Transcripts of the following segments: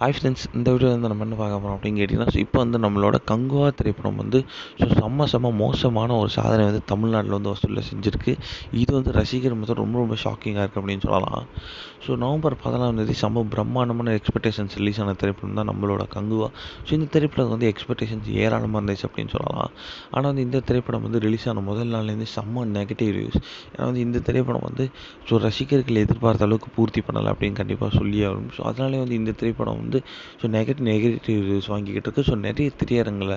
Hi friends, இந்த video வந்து நம்ம என்ன பார்க்க போகிறோம் அப்படின்னு கேட்டிங்கன்னா, இப்போ வந்து நம்மளோட கங்குவா திரைப்படம் வந்து செம்ம மோசமான ஒரு சாதனை வந்து தமிழ்நாட்டில் வந்து வசூலில் செஞ்சுருக்கு. இது வந்து ரசிகர் மொத்தம் ரொம்ப ரொம்ப ஷாக்கிங்காக இருக்குது அப்படின்னு சொல்லலாம். நவம்பர் 14 செம்ம பிரம்மாண்டமான எக்ஸ்பெக்டேஷன்ஸ் ரிலீஸ் ஆன திரைப்படம் தான் நம்மளோட கங்குவா. இந்த திரைப்படம் வந்து எக்ஸ்பெக்டேஷன்ஸ் ஏராளமாக இருந்துச்சு அப்படின்னு சொல்லலாம். ஆனால் வந்து இந்த திரைப்படம் வந்து ரிலீஸ் ஆன முதல் நாள்லேருந்து செம்ம நெகட்டிவ் ரிவ்யூஸ். ஏன்னா வந்து இந்த திரைப்படம் வந்து ரசிகர்கள் எதிர்பார்த்த அளவுக்கு பூர்த்தி பண்ணலை அப்படின்னு கண்டிப்பாக சொல்லி ஆகணும். அதனாலே வந்து இந்த திரைப்படம் வந்து நெகட்டிவ் ரிவ்யூஸ் வாங்கிக்கிட்டு இருக்கு. நிறைய திரையரங்கில்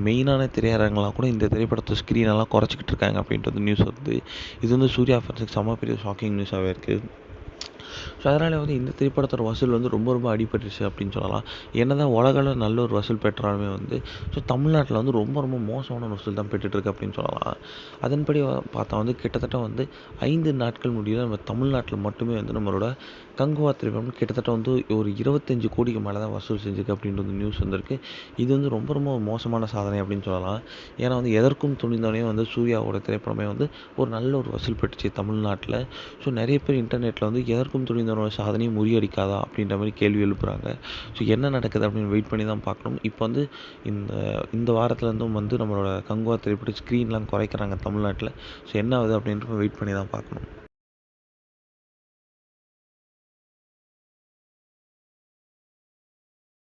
மெயினான திரையரங்கெலாம் கூட இந்த திரைப்படத்தை ஸ்க்ரீனெல்லாம் குறைச்சிக்கிட்டு இருக்காங்க அப்படின்ட்டு வந்து நியூஸ் வருது. இது வந்து சூர்யா ஃபேன்ஸுக்கு செம்ம பெரிய ஷாக்கிங் நியூஸாகவே இருக்குது. அதனால் வந்து இந்த திரைப்படத்தோட வசூல் வந்து ரொம்ப ரொம்ப அடிபட்டுருச்சு அப்படின்னு சொல்லலாம். என்னதான் உலகளவில் நல்ல ஒரு வசூல் பெற்றாலுமே வந்து தமிழ்நாட்டில் வந்து ரொம்ப ரொம்ப மோசமான வசூல் தான் பெற்றுட்ருக்கு அப்படின்னு சொல்லலாம். அதன்படி பார்த்தா வந்து கிட்டத்தட்ட வந்து 5 நாட்கள் முடியல நம்ம தமிழ்நாட்டில் மட்டுமே வந்து நம்மளோட கங்குவா திரைப்படம் கிட்டத்தட்ட வந்து ஒரு 25 கோடிக்கு மேலே தான் வசூல் செஞ்சுருக்கு அப்படின்றது நியூஸ் வந்திருக்கு. இது வந்து ரொம்ப ரொம்ப மோசமான சாதனை அப்படின்னு சொல்லலாம். ஏன்னா வந்து எதற்கும் துணிந்தவனே வந்து சூர்யாவோட திரைப்படமே வந்து ஒரு நல்ல ஒரு வசூல் பெற்றுச்சு தமிழ்நாட்டில். நிறைய பேர் இன்டர்நெட்டில் வந்து எதற்கும் துணிந்தவனோட சாதனையை முறியடிக்காதா அப்படின்ற மாதிரி கேள்வி எழுப்புறாங்க. என்ன நடக்குது அப்படின்னு வெயிட் பண்ணி தான் பார்க்கணும். இப்போ வந்து இந்த இந்த வாரத்துலேருந்தும் வந்து நம்மளோட கங்குவா திரைப்பட ஸ்க்ரீன்லாம் குறைக்கிறாங்க தமிழ்நாட்டில். என்ன ஆகுது அப்படின்றப்ப வெயிட் பண்ணி தான் பார்க்கணும்.